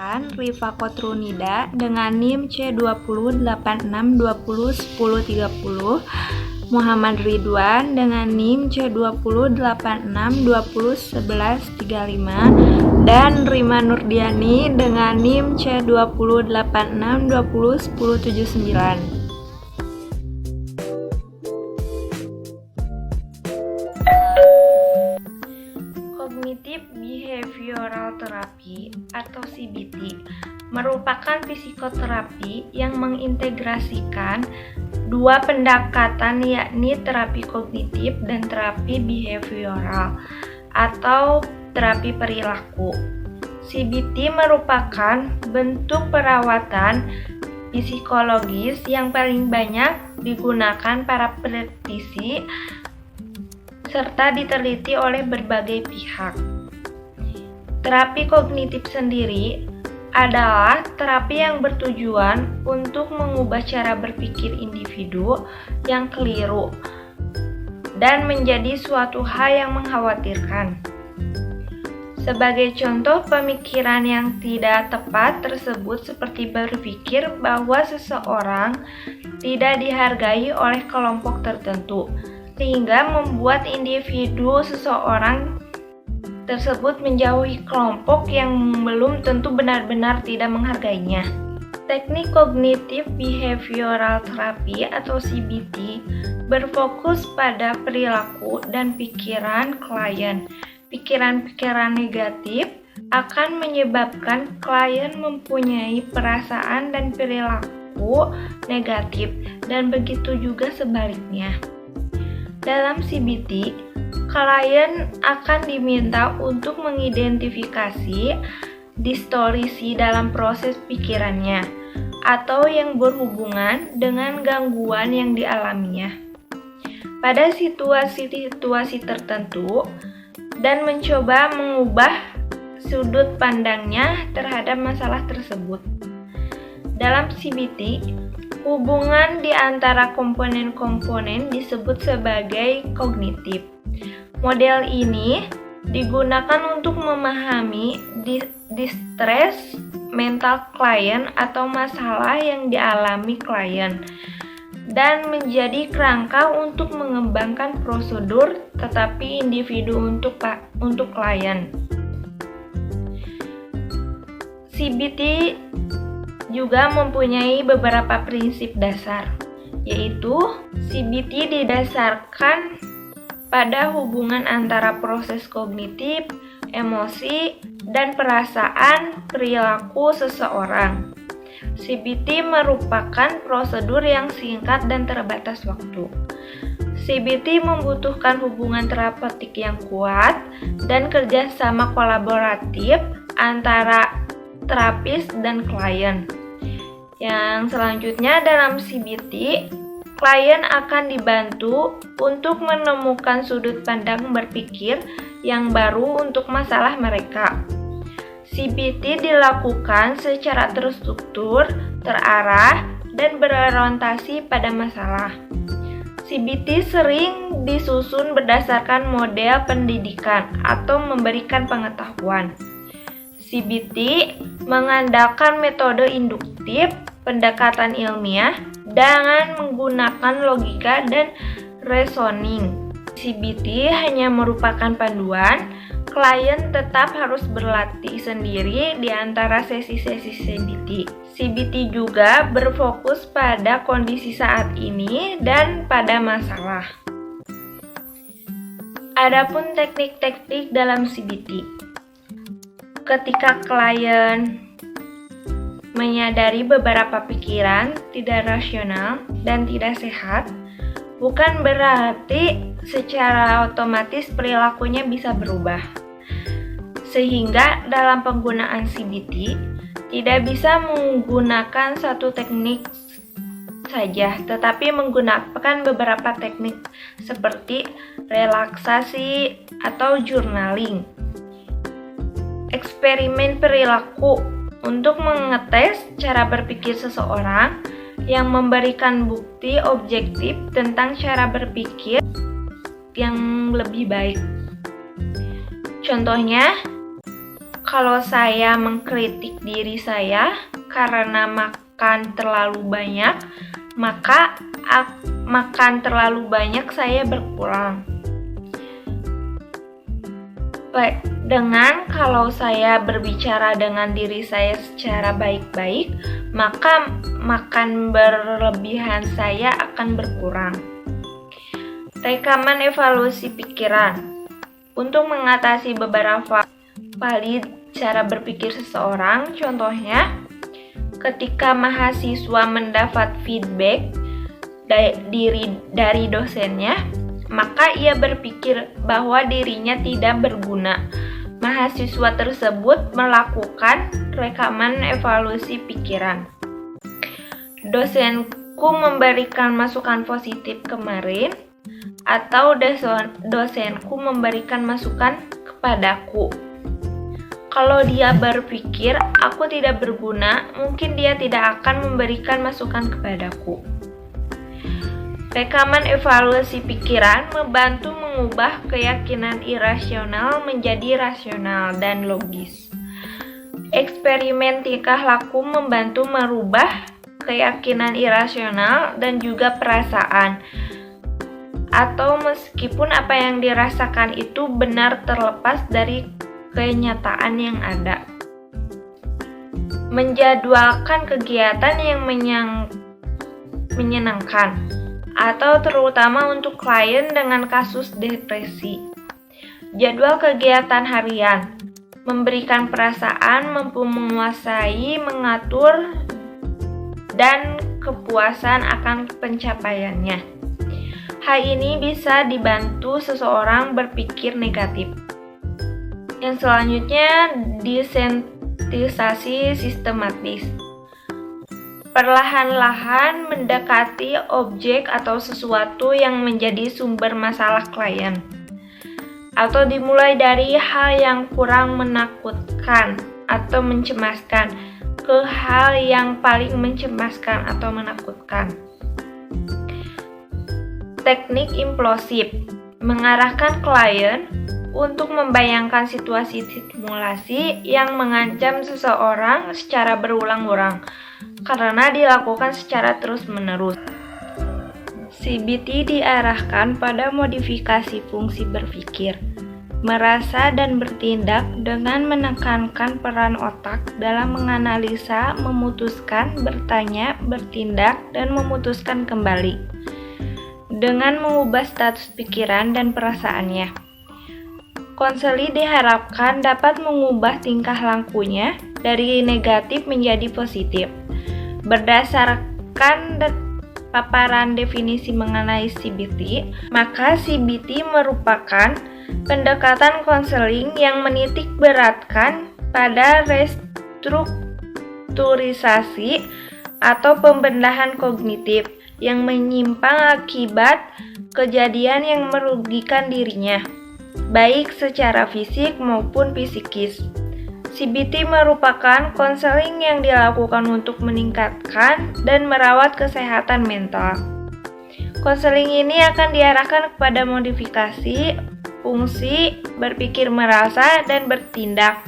Pemeriksaan Rifa Kotrunida dengan NIM C2086201030, Muhammad Ridwan dengan NIM C2086201135, dan Rima Nurdiani dengan NIM C2086201079. Cognitive Behavioral Therapy atau CBT merupakan psikoterapi yang mengintegrasikan dua pendekatan, yakni terapi kognitif dan terapi behavioral atau terapi perilaku. CBT merupakan bentuk perawatan psikologis yang paling banyak digunakan para praktisi serta diteliti oleh berbagai pihak. Terapi kognitif sendiri adalah terapi yang bertujuan untuk mengubah cara berpikir individu yang keliru dan menjadi suatu hal yang mengkhawatirkan. Sebagai contoh, pemikiran yang tidak tepat tersebut seperti berpikir bahwa seseorang tidak dihargai oleh kelompok tertentu, sehingga membuat individu seseorang tersebut menjauhi kelompok yang belum tentu benar-benar tidak menghargainya. Teknik Cognitive Behavioral Therapy atau CBT berfokus pada perilaku dan pikiran klien. Pikiran-pikiran negatif akan menyebabkan klien mempunyai perasaan dan perilaku negatif, dan begitu juga sebaliknya. Dalam CBT, klien akan diminta untuk mengidentifikasi distorsi dalam proses pikirannya atau yang berhubungan dengan gangguan yang dialaminya pada situasi-situasi tertentu dan mencoba mengubah sudut pandangnya terhadap masalah tersebut. Dalam CBT, hubungan di antara komponen-komponen disebut sebagai kognitif. Model ini digunakan untuk memahami distress mental klien atau masalah yang dialami klien dan menjadi kerangka untuk mengembangkan prosedur terapi individu untuk klien. CBT juga mempunyai beberapa prinsip dasar, yaitu CBT didasarkan pada hubungan antara proses kognitif, emosi, dan perasaan perilaku seseorang. CBT merupakan prosedur yang singkat dan terbatas waktu. CBT membutuhkan hubungan terapeutik yang kuat dan kerjasama kolaboratif antara terapis dan klien. Yang selanjutnya, dalam CBT, klien akan dibantu untuk menemukan sudut pandang berpikir yang baru untuk masalah mereka. CBT dilakukan secara terstruktur, terarah, dan berorientasi pada masalah. CBT sering disusun berdasarkan model pendidikan atau memberikan pengetahuan. CBT mengandalkan metode induktif, pendekatan ilmiah, dengan menggunakan logika dan reasoning. CBT hanya merupakan panduan, klien tetap harus berlatih sendiri di antara sesi-sesi CBT. CBT juga berfokus pada kondisi saat ini dan pada masalah. Adapun teknik-teknik dalam CBT. Ketika klien menyadari beberapa pikiran tidak rasional dan tidak sehat, bukan berarti secara otomatis perilakunya bisa berubah. Sehingga dalam penggunaan CBT tidak bisa menggunakan satu teknik saja, tetapi menggunakan beberapa teknik seperti relaksasi atau journaling. Eksperimen perilaku untuk mengetes cara berpikir seseorang yang memberikan bukti objektif tentang cara berpikir yang lebih baik. Contohnya, kalau saya mengkritik diri saya karena makan terlalu banyak, maka makan terlalu banyak saya berkurang. Dengan kalau saya berbicara dengan diri saya secara baik-baik, maka makan berlebihan saya akan berkurang. Rekaman evaluasi pikiran. Untuk mengatasi beberapa valid cara berpikir seseorang, contohnya ketika mahasiswa mendapat feedback dari dosennya, maka ia berpikir bahwa dirinya tidak berguna. Mahasiswa tersebut melakukan rekaman evaluasi pikiran. Dosenku memberikan masukan positif kemarin, atau dosenku memberikan masukan kepadaku. Kalau dia berpikir aku tidak berguna, mungkin dia tidak akan memberikan masukan kepadaku. Rekaman evaluasi pikiran membantu mengubah keyakinan irasional menjadi rasional dan logis. Eksperimen tingkah laku membantu merubah keyakinan irasional dan juga perasaan, atau meskipun apa yang dirasakan itu benar terlepas dari kenyataan yang ada. Menjadwalkan kegiatan yang menyenangkan, atau terutama untuk klien dengan kasus depresi. Jadwal kegiatan harian memberikan perasaan mampu menguasai, mengatur, dan kepuasan akan pencapaiannya. Hal ini bisa dibantu seseorang berpikir negatif. Yang selanjutnya, desensitisasi sistematis. Perlahan-lahan mendekati objek atau sesuatu yang menjadi sumber masalah klien, atau dimulai dari hal yang kurang menakutkan atau mencemaskan ke hal yang paling mencemaskan atau menakutkan. Teknik implosif mengarahkan klien untuk membayangkan situasi simulasi yang mengancam seseorang secara berulang-ulang karena dilakukan secara terus-menerus. CBT diarahkan pada modifikasi fungsi berpikir, merasa, dan bertindak dengan menekankan peran otak dalam menganalisa, memutuskan, bertanya, bertindak, dan memutuskan kembali dengan mengubah status pikiran dan perasaannya. Konseli diharapkan dapat mengubah tingkah lakunya dari negatif menjadi positif. Berdasarkan paparan definisi mengenai CBT, maka CBT merupakan pendekatan konseling yang menitik beratkan pada restrukturisasi atau pembenahan kognitif yang menyimpang akibat kejadian yang merugikan dirinya, baik secara fisik maupun psikis. CBT merupakan konseling yang dilakukan untuk meningkatkan dan merawat kesehatan mental. Konseling ini akan diarahkan kepada modifikasi fungsi berpikir, merasa, dan bertindak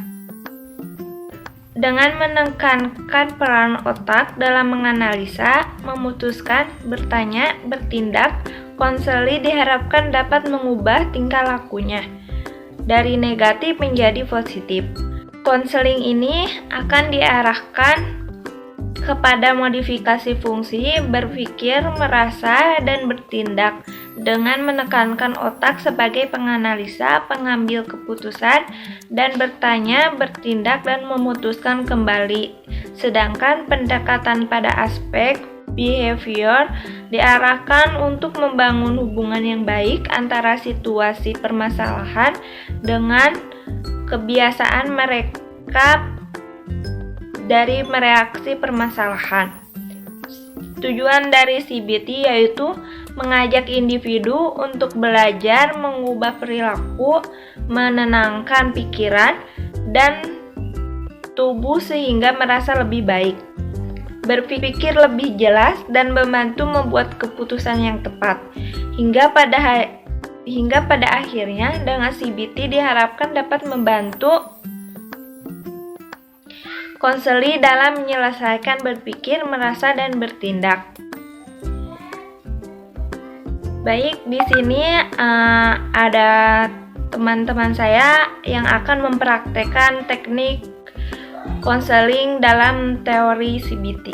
dengan menekankan peran otak dalam menganalisa, memutuskan, bertanya, bertindak. Konseli diharapkan dapat mengubah tingkah lakunya dari negatif menjadi positif. Konseling ini akan diarahkan kepada modifikasi fungsi berpikir, merasa, dan bertindak dengan menekankan otak sebagai penganalisa, pengambil keputusan, dan bertanya, bertindak, dan memutuskan kembali. Sedangkan pendekatan pada aspek behavior diarahkan untuk membangun hubungan yang baik antara situasi permasalahan dengan kebiasaan mereka dari mereaksi permasalahan. Tujuan dari CBT yaitu mengajak individu untuk belajar mengubah perilaku, menenangkan pikiran dan tubuh sehingga merasa lebih baik, berpikir lebih jelas, dan membantu membuat keputusan yang tepat. Hingga pada akhirnya dengan CBT diharapkan dapat membantu konseli dalam menyelesaikan berpikir, merasa, dan bertindak. Baik, di sini ada teman-teman saya yang akan mempraktekkan teknik konseling dalam teori CBT.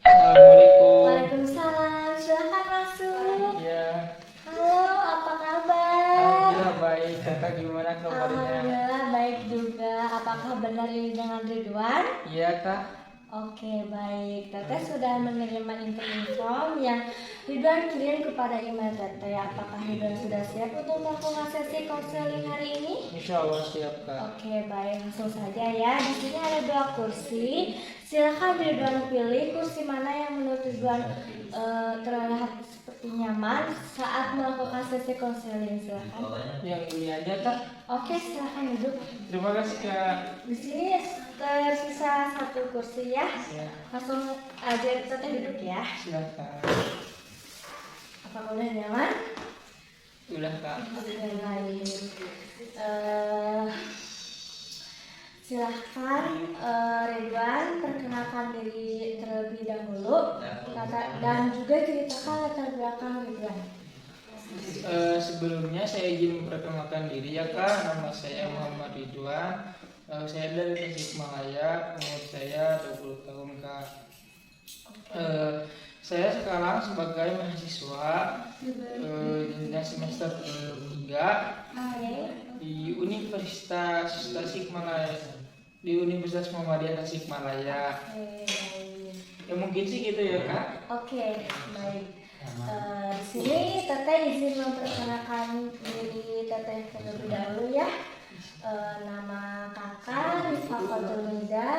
Assalamualaikum. Waalaikumsalam, silahkan masuk. Ya, Halo, apa kabar? alhamdulillah baik. Kakak gimana kabarnya? Alhamdulillah baik juga. Apakah benar ini dengan Ridwan? Iya kak. Oke, baik. Teteh sudah menerima info-info yang Ridwan kirim kepada email Teteh. Apakah Ridwan sudah siap untuk melakukan sesi konseling hari ini? Insya Allah siap kak. Oke, baik, langsung saja ya. Di sini ada 2 kursi. Silakan Ridwan pilih kursi mana yang menurut Ridwan terlihat seperti nyaman saat melakukan sesi konseling. Silakan. Yang ini aja kak. Oke, silakan duduk. Terima kasih kak. Di sini tersisa 1 kursi ya. Ya, Langsung aja Teteh duduk ya. silakan. Apakah udah nyaman? Udah kak. Oke, baik. Silahkan Ridwan perkenalkan diri terlebih dahulu dan juga ceritakan latar belakang Ridwan. Sebelumnya saya izin memperkenalkan diri ya kak. Nama saya Muhammad Ridwan. Saya dari Tasikmalaya. Umur saya 20 tahun kak. Saya sekarang sebagai mahasiswa jenjang semester 3 di Universitas Tasikmalaya, di Universitas Muhammadiyah Tasikmalaya. Ya mungkin sih gitu ya kak. Oke, baik. Di sini Teteh izin memperkenalkan diri Teteh terlebih dahulu ya. Nama kakak Rifka Faturida.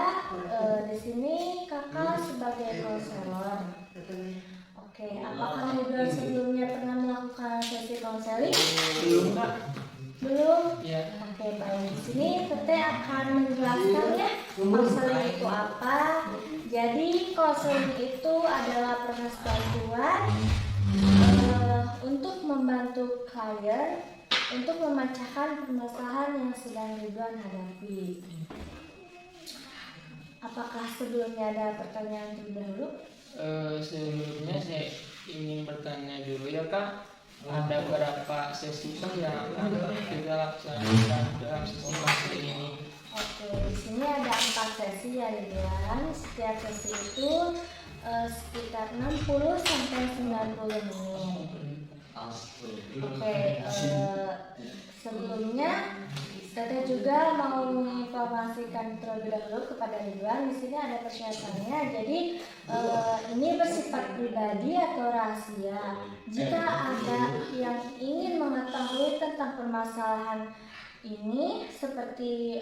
Di sini kakak sebagai konselor. Oke, apakah Ridwan sebelumnya pernah melakukan sesi konseling? Belum kak. Belum. Ya. Oke, baik. Di sini Teteh akan menjelaskan ya konseling itu apa. Jadi konseling itu adalah proses bantuan untuk membantu klien untuk memecahkan permasalahan yang sedang Ridwan hadapi. Apakah sebelumnya ada pertanyaan terlebih dahulu? Sebelumnya saya ingin bertanya dulu ya kak. Ada berapa sesi kak yang akan kita laksanakan dalam sesi konseling ini? Oke, di sini ada 4 sesi ya Ridwan. Setiap sesi itu sekitar 60 sampai 90 menit. Oke, sebelumnya Teteh juga mau menginformasikan terlebih dahulu kepada Ridwan. Di sini ada persyaratannya. Jadi ini bersifat pribadi atau rahasia. Jika ada yang ingin mengetahui tentang permasalahan ini seperti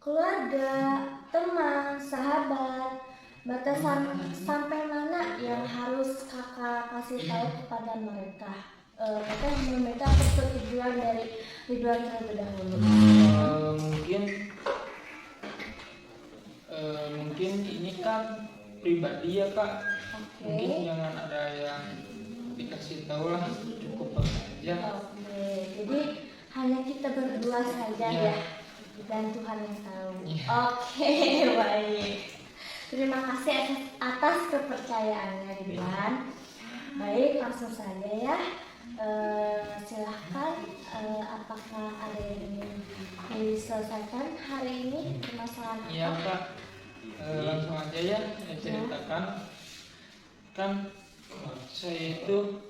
keluarga, teman, sahabat, batasan sampai mana yang harus kakak kasih tahu kepada mereka. Teteh meminta persetujuan dari Ridwan terlebih dahulu. Mungkin ini kan pribadi ya kak. Oke. Mungkin jangan ada yang dikasih tahu lah, cukup aja. Oke, jadi hanya kita berdua saja Ya. ya, dan Tuhan yang tahu. Ya. Oke, baik. Terima kasih atas kepercayaannya Ridwan. Baik, langsung saja ya. Silahkan, apakah ada yang ingin diselesaikan hari ini permasalahan apa? Iya kak. Langsung aja ya saya ceritakan. Kan saya itu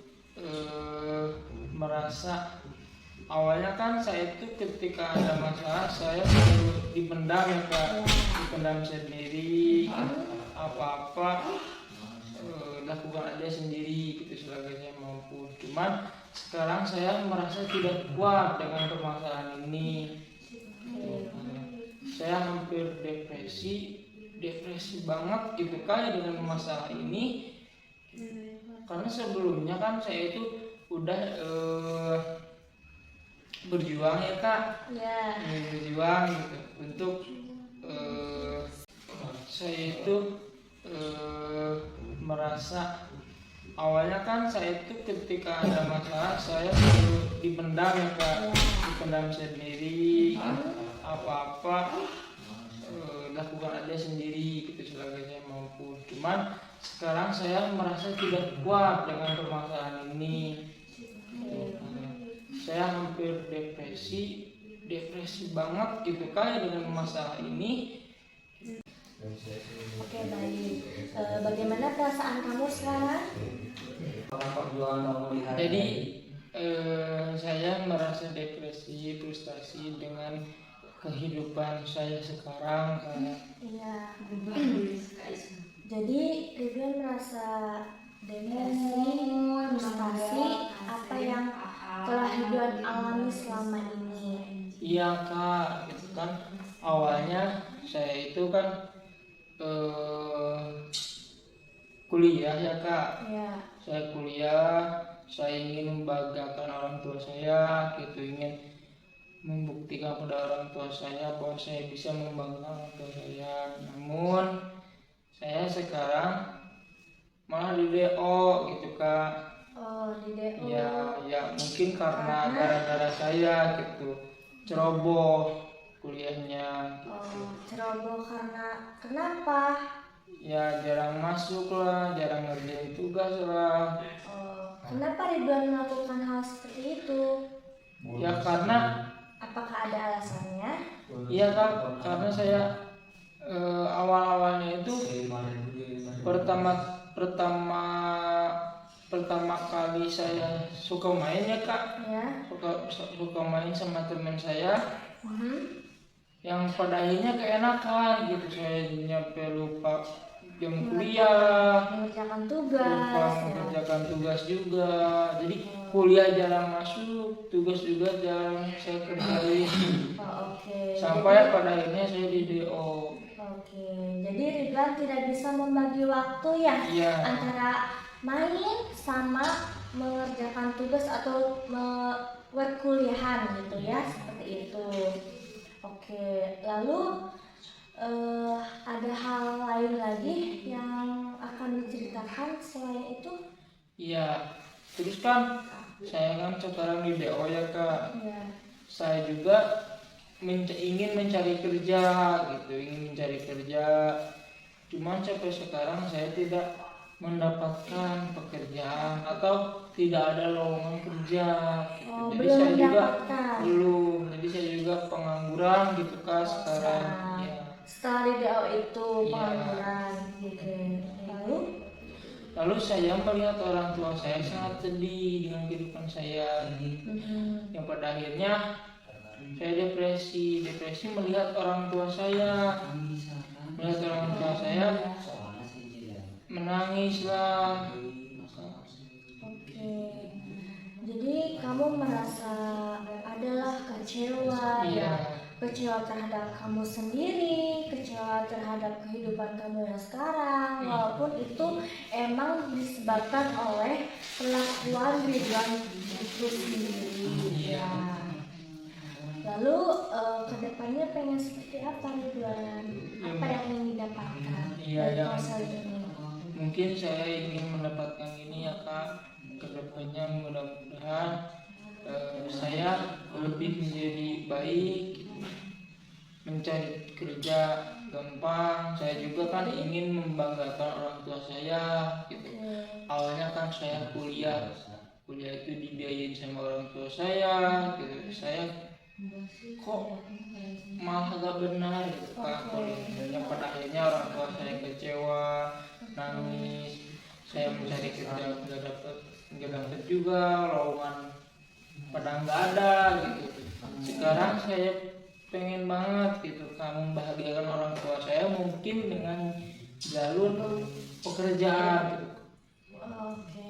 merasa awalnya kan saya itu ketika ada masalah saya selalu dipendam ya kak. Dipendam sendiri, apa-apa lakukan aja sendiri gitu selagi saya mampu. Cuman sekarang saya merasa tidak kuat dengan permasalahan ini. Saya hampir depresi banget gitu kan dengan masalah ini. Karena sebelumnya kan saya itu udah berjuang ya kak. Ya. Berjuang gitu untuk saya itu merasa awalnya kan saya itu ketika ada masalah saya selalu dipendam ya Kak, dipendam sendiri, apa-apa lakukan aja sendiri gitu selagi saya mampu. Cuman sekarang saya merasa tidak kuat dengan permasalahan ini. Saya hampir depresi banget gitu Kak dengan masalah ini. Oke, baik. Bagaimana perasaan kamu sekarang? Jadi saya merasa depresi, frustasi dengan kehidupan saya sekarang Kak. Iya. Jadi Ridwan merasa depresi, frustasi apa yang telah Ridwan alami selama ini. Iya Kak, gitu kan awalnya saya itu kan kuliah ya Kak. Ya. Saya kuliah, saya ingin membanggakan orang tua saya, gitu, ingin membuktikan pada orang tua saya bahwa saya bisa membanggakan orang tua saya. Namun saya sekarang malah di DO gitu Kak. Oh, di DO. Ya mungkin karena gara-gara saya gitu ceroboh kuliahnya gitu. Oh, ceroboh karena kenapa? Ya jarang masuk lah, jarang ngerjain tugas lah. Oh, kenapa Ridwan melakukan hal seperti itu? Ya karena Apakah ada alasannya? iya Kak, karena saya awal-awalnya itu pertama kali saya suka main ya Kak, Ya. suka main sama teman saya Mhm. yang pada akhirnya keenakan gitu. Saya nyampe lupa jam kuliah, Mengerjakan lupa tugas. Ya. mengerjakan tugas juga. Jadi kuliah jarang masuk, tugas juga jarang saya kerjain. Oh, oke. Sampai pada akhirnya saya di DO. Oke. Jadi Ridwan tidak bisa membagi waktu ya Iya. antara main sama mengerjakan tugas atau perkuliahan gitu ya, seperti itu. Oke. Lalu ada hal lain lagi yang akan diceritakan selain itu? Iya. Terus kan saya kan sekarang di DO ya Kak. Ya. Saya juga ingin mencari kerja gitu, ingin mencari kerja. Cuman sampai sekarang saya tidak mendapatkan pekerjaan atau tidak ada lowongan kerja gitu. Oh, Jadi belum saya juga mendapatkan. belum. Jadi saya juga pengangguran gitu Kak sekarang. Nah, Ya. setelah di DO itu Iya. pengangguran. Oke. Lalu saya melihat orang tua saya sangat sedih dengan kehidupan saya. Yang pada akhirnya saya depresi melihat orang tua saya, menangis lah. Oke. Jadi kamu merasa adalah kecewa Iya. ya, kecewa terhadap kamu sendiri, kecewa terhadap kehidupan kamu yang sekarang, walaupun itu emang disebabkan oleh kelakuan Ridwan itu sendiri. Ya. Lalu kedepannya pengen seperti apa Ridwan? Apa yang ingin didapatkan Iya, dari ya. proses ini? Mungkin saya ingin mendapatkan ini ya Kak. Kedepannya mudah-mudahan saya lebih menjadi baik, mencari kerja gampang. Saya juga kan ingin membanggakan orang tua saya gitu. Awalnya kan saya kuliah itu dibiayain sama orang tua saya gitu. Saya kok malah gak benar gitu Kak. Yang pada akhirnya orang tua saya kecewa, nangis. Saya mencari kerja nggak dapat juga, lowongan pada nggak ada gitu. Sekarang saya pengen banget gitu kan membahagiakan orang tua saya mungkin dengan jalur pekerjaan gitu. Oke,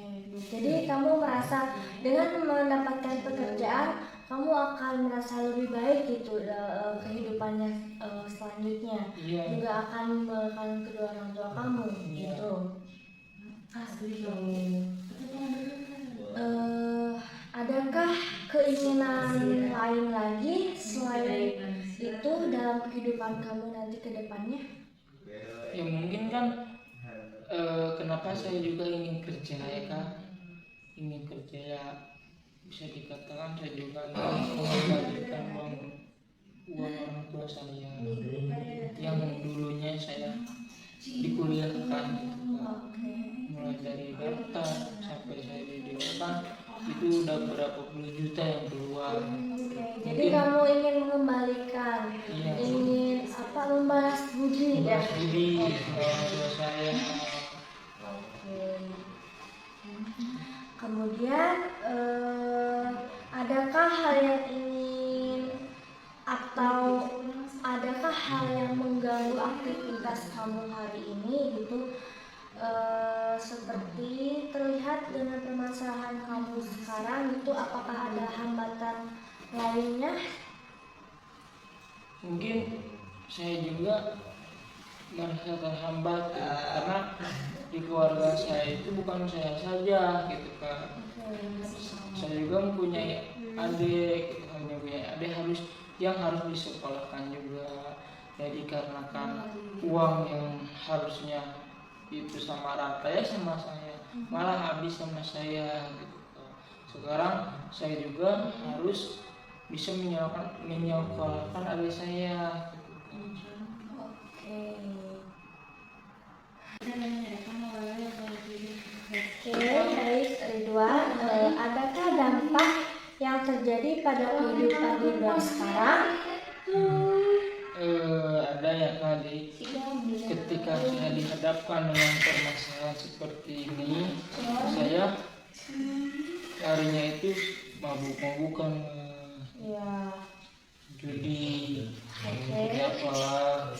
jadi kamu merasa dengan mendapatkan pekerjaan kamu akan merasa lebih baik gitu kehidupannya selanjutnya. Iya. Juga akan membanggakan kedua orang tua kamu Iya. gitu. Adakah keinginan lain lagi selain itu dalam kehidupan kamu nanti ke depannya? Ya mungkin kan kenapa saya juga ingin kerja ya kan, ingin kerja ya, bisa dikatakan saya juga ingin mengembalikan uang orang tua saya yang dulunya saya dikuliahkan, mulai dari daftar sampai saya didiakan itu udah berapa puluh juta yang keluar. Jadi kamu ingin mengembalikan, Iya. ingin apa, membalas budi ya? Budi orang tua saya. Oke. Kemudian adakah hal yang ingin atau adakah hal yang mengganggu aktivitas kamu hari ini gitu? Seperti terlihat dengan permasalahan kamu sekarang itu, apakah ada hambatan lainnya? Mungkin saya juga merasa terhambat gitu, karena di keluarga saya itu bukan saya saja gitu kan. Saya juga mempunyai adik, harus disekolahkan juga. Jadi dikarenakan uang yang harusnya itu sama rata ya sama saya, malah habis sama saya gitu. Sekarang saya juga harus bisa menyekolahkan adik saya. Oke, baik Ridwan. Adakah dampak yang terjadi pada kehidupan Ridwan sekarang? Ada ya tadi, ketika saya dihadapkan dengan permasalahan seperti ini, saya harinya itu mabuk-mabukan, Ya. judi, apalah,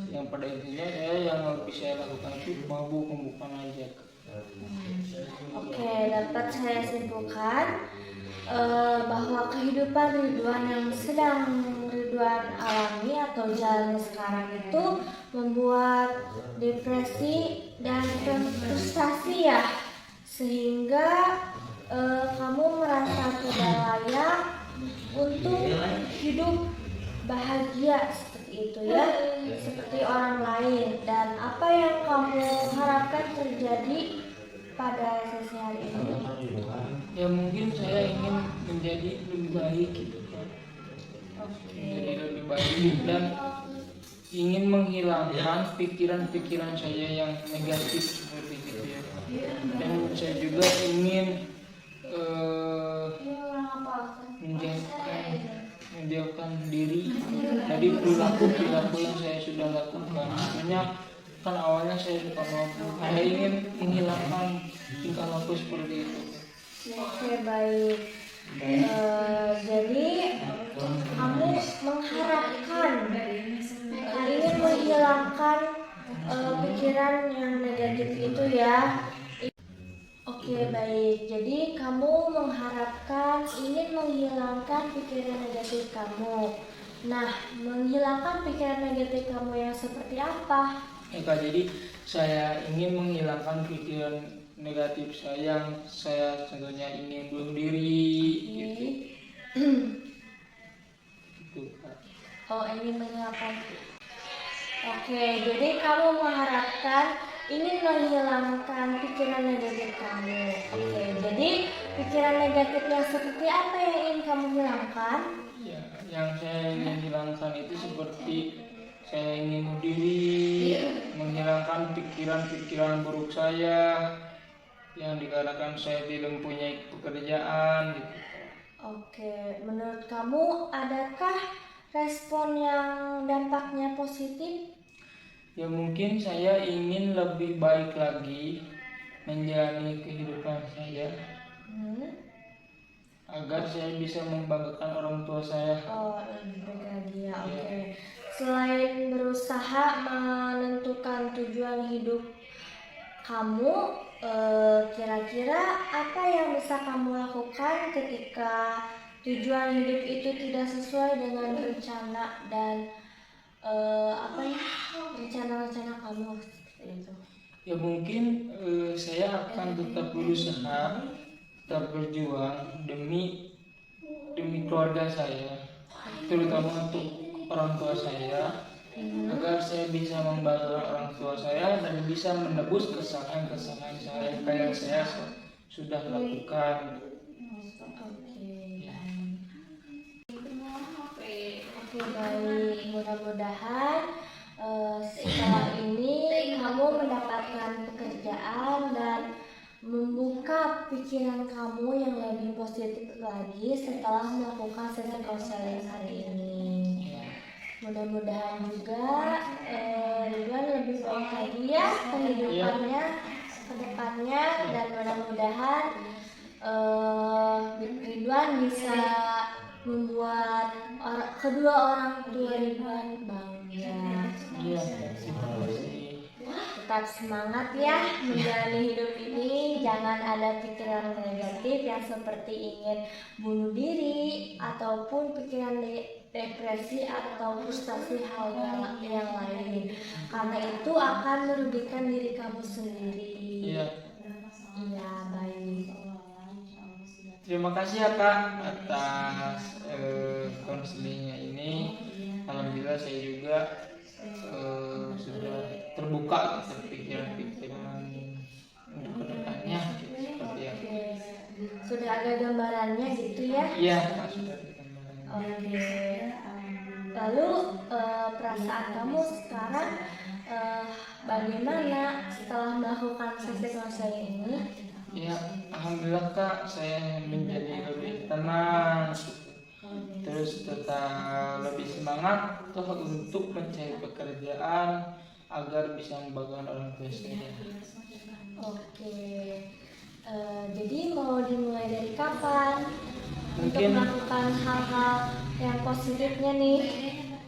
yang pada intinya yang lebih saya lakukan itu mabuk-mabukan aja. Oke, dapat saya simpulkan bahwa kehidupan Ridwan yang sedang Ridwan alami atau jalani sekarang itu membuat depresi dan frustasi ya, sehingga kamu merasa tidak layak untuk hidup bahagia seperti itu ya, seperti orang lain. Dan apa yang kamu harapkan terjadi pada sesi hari ini? Ya mungkin saya ingin menjadi lebih baik gitu kan. Menjadi lebih baik dan ingin menghilangkan pikiran-pikiran saya yang negatif seperti itu ya. Dan saya juga ingin menjauhkan diri dari perilaku yang saya sudah lakukan. Sebenarnya kan awalnya saya suka mabuk, saya ingin menghilangkan tingkah laku seperti itu. Oke, baik. Jadi kamu mengharapkan ingin menghilangkan pikiran yang negatif itu ya. Oke, baik. Jadi kamu mengharapkan ingin menghilangkan pikiran negatif kamu. Nah, menghilangkan pikiran negatif kamu yang seperti apa? Ya Kak, jadi saya ingin menghilangkan pikiran negatif saya contohnya ingin bunuh diri gitu. Gitu Kak. Oh, ingin menghilangkan. Oke, jadi kamu mengharapkan ingin menghilangkan pikiran negatif kamu. Oke, jadi pikiran negatif yang seperti apa yang ingin kamu hilangkan? Ya, yang saya ingin hilangkan itu seperti saya ingin bunuh diri, menghilangkan pikiran-pikiran buruk saya yang dikarenakan saya tidak mempunyai pekerjaan gitu. Oke, menurut kamu adakah respon yang dampaknya positif? Ya mungkin saya ingin lebih baik lagi menjalani kehidupan saya agar saya bisa membanggakan orang tua saya. Oh, lebih baik lagi ya. Oke. Selain berusaha menentukan tujuan hidup kamu, kira-kira apa yang bisa kamu lakukan ketika tujuan hidup itu tidak sesuai dengan rencana dan rencana-rencana kamu seperti itu? Ya mungkin saya akan tetap berusaha, tetap berjuang demi keluarga saya, terutama untuk orang tua saya, agar saya bisa membantu orang tua saya dan bisa menebus kesalahan-kesalahan saya kayak saya sudah lakukan. Oke, baik. Mudah-mudahan setelah ini kamu mendapatkan pekerjaan dan membuka pikiran kamu yang lebih positif lagi setelah melakukan sesi konseling hari ini. Mudah-mudahan juga Ridwan lebih baik lagi ya kehidupannya ke depannya, dan mudah-mudahan Ridwan bisa membuat kedua orang tua Ridwan bangga. Tetap semangat ya menjalani hidup ini. Jangan ada pikiran negatif yang seperti ingin bunuh diri ataupun pikiran depresi atau frustasi hal yang lain, karena itu akan merugikan diri kamu sendiri. Iya, baik. Terima kasih ya Kak atas konselingnya ini. Alhamdulillah saya juga sudah terbuka pikiran-pikiran untuk kedepannya seperti apa. Sudah ada gambarannya gitu ya? Iya, sudah ada gambarannya. Oke. Lalu perasaan kamu sekarang bagaimana setelah melakukan sesi konseling ini? Ya, alhamdulillah Kak, saya menjadi lebih tenang, terus tetap lebih semangat untuk mencari pekerjaan agar bisa membanggakan orang tua saya. Oke, jadi mau dimulai dari kapan untuk Mungkin melakukan hal-hal yang positifnya nih?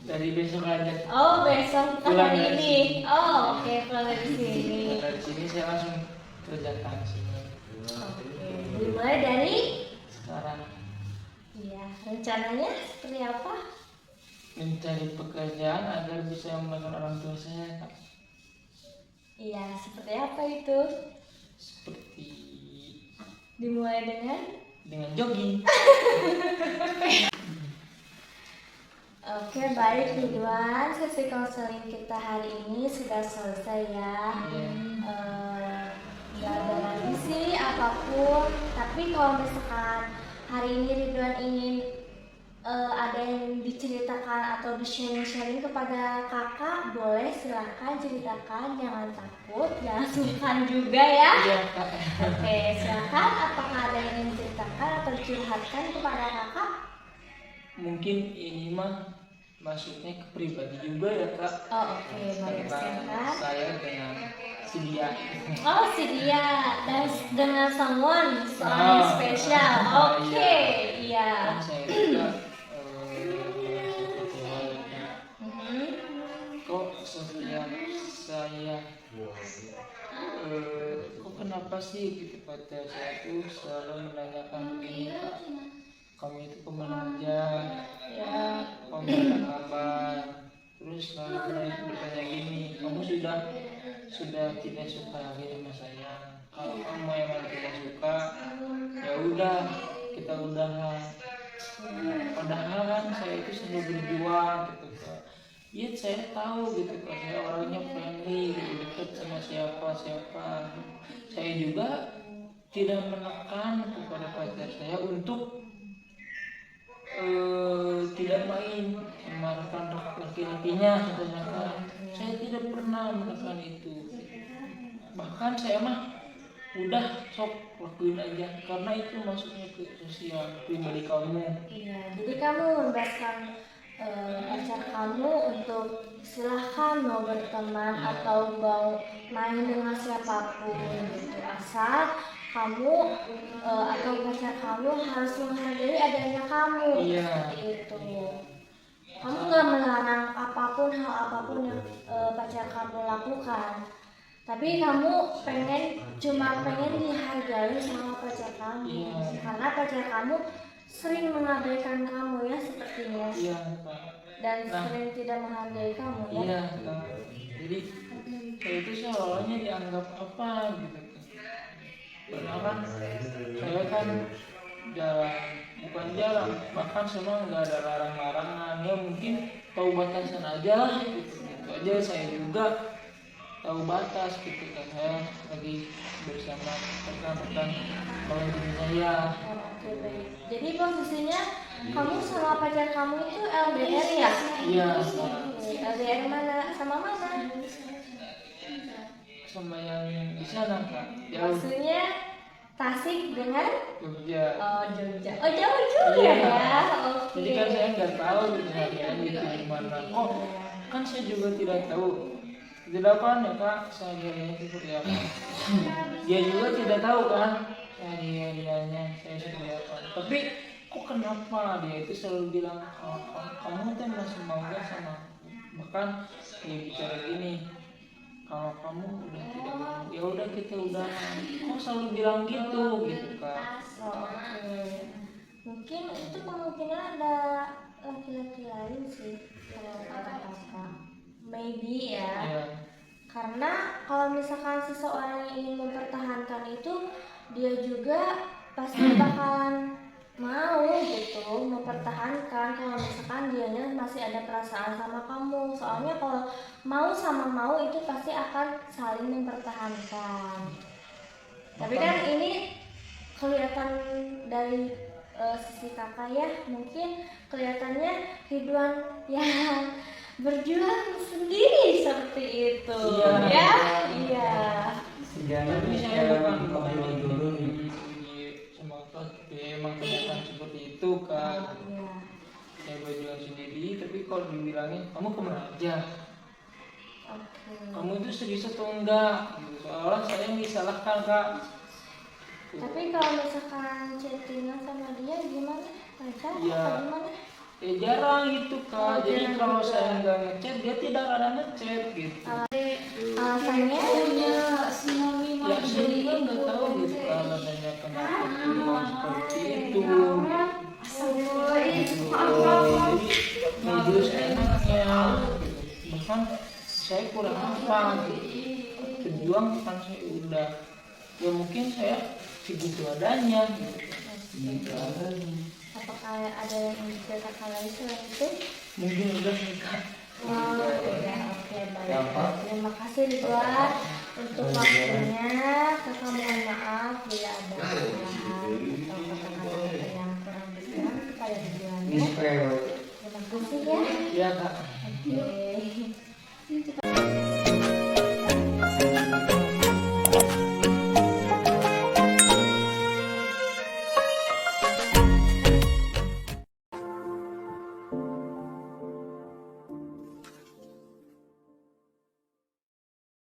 dari besok aja. Oh, besok bukan Pulang hari dari ini. sini. Oh, oke, pulang dari sini. Dari sini saya langsung kerjakan semua. Oke, dimulai dari Sekarang iya, rencananya seperti apa? mencari pekerjaan agar bisa membanggakan orang tua saya, Kak. Iya, seperti apa itu? Seperti Dimulai dengan jogging. Oke, baik Ridwan, sesi konseling kita hari ini sudah selesai ya. Gak ada lagi sih apapun, tapi kalau misalkan hari ini Ridwan ingin ada yang diceritakan atau di-sharing kepada kakak, boleh silahkan ceritakan, jangan takut, jangan sungkan juga ya. Iya, Kak. Oke, silahkan, apakah ada yang ingin diceritakan atau dicurhatkan kepada kakak? Mungkin ini mah maksudnya ke pribadi juga ya, Kak. Oh, oke, baik, Tentang silahkan. saya dengan si dia. Oh, si dia, dan dengan someone yang spesial. Oke, iya. Kan saya juga merasa kecewa. Kok setiap saya kok kenapa sih gitu pada saya tuh selalu menanyakan begini, Kak, kamu itu kemana aja, Ya, kamu ada kabar, terus lalu bertanya gini, kamu sudah tidak suka lagi sama saya, kalau kamu emang tidak suka ya udah kita udahan. Padahal kan saya itu selalu berjuang gitu, Kak. Iya, saya tahu gitu, Kak, saya orangnya friendly gitu, dekat sama siapa. Saya juga tidak menekan kepada pacar saya untuk tidak main memarahkan laki-lakinya, saya tidak pernah menekan itu. Bahkan saya mah udah sok lakuin aja karena itu masuknya ke sosial pribadi kamu. iya. Jadi kamu membebaskan pacar kamu untuk silahkan mau berteman atau mau main dengan siapapun gitu, asal kamu atau pacar kamu harus menghargai adanya kamu. Iya. Itu kamu nggak melarang apapun, hal apapun yang pacar kamu lakukan, tapi kamu cuma pengen dihargai sama pacar kamu. Iya. Karena pacar kamu sering mengabaikan kamu ya sepertinya. Iya, Kak. Dan sering tidak menghargai kamu ya. Iya, Kak. Jadi saya itu seolah-olahnya dianggap apa gitu. Padahal kan saya kan bukan jalan, bahkan semua nggak ada larang-larangan. Ya mungkin tahu batasan aja lah gitu, gitu aja. Saya juga tahu batas gitu kan, saya lagi bersama rekan-rekan kawan saya. Oke, baik. Jadi posisinya kamu sama pacar kamu itu LDR ya? Iya, Oke, LDR mana? Sama mana? sama yang di sana kak, jauh. Maksudnya Tasik dengan Jogja. Jogja. Oh, jauh juga Iya. ya. Oke. Jadi kan saya nggak tahu gitu harian itu gimana. Oh, kan saya juga tidak tahu. Tidak kan ya kak, sehari-harinya seperti apa. Dia juga tidak tahu kan sehari-harinya saya seperti apa. Tapi kok kenapa dia itu selalu bilang, oh, kamu tuh masih mau gak sama aku? Bahkan dia bicara gini, kalau kamu udah tidak mau, ya udah kita udah. Kok selalu bilang gitu kak. Oh, oke. Mungkin itu kemungkinan ada laki-laki lain sih kalau kata kakak. Maybe ya. Ya. Karena kalau misalkan seseorang yang ingin mempertahankan itu, dia juga pasti bakalan mau gitu mempertahankan kalau misalkan dianya masih ada perasaan sama kamu. Soalnya kalau mau sama mau itu pasti akan saling mempertahankan. Tapi kan ini kelihatan dari sisi kakak ya, mungkin kelihatannya Ridwan yang berjuang sendiri seperti itu. Iya. Iya. Tapi saya bukan dulu sama kak, emang kenyataan seperti itu kak. Iya. Saya berjuang sendiri, tapi kalau dibilangin kamu kemana aja, Oke. kamu itu serius atau enggak gitu. Soalnya saya yang disalahkan kak. Tapi kalau misalkan chattingan sama dia gimana? Lancar Iya. apa gimana? Ya jarang gitu kak. Jadi Jarang kalau juga. saya nggak ngechat, dia tidak ada ngechat gitu. Alasannya Ya saya juga nggak tahu gitu kak, alasannya kenapa dia bilang seperti itu. Jadi enaknya gitu. Bahkan saya kurang apa gitu. Berjuang kan saya udah, ya mungkin saya segitu adanya gitu. apakah ada yang ingin cerita lain selain itu? Mungkin udah nikah. Oh, ya, oke, baik. Terima kasih Ridwan untuk waktunya. Kakak mohon maaf bila ada kesalahan atau kata-kata yang kurang berkenan kepada Ridwan. Ya. Terima kasih ya. Iya kak. Oke.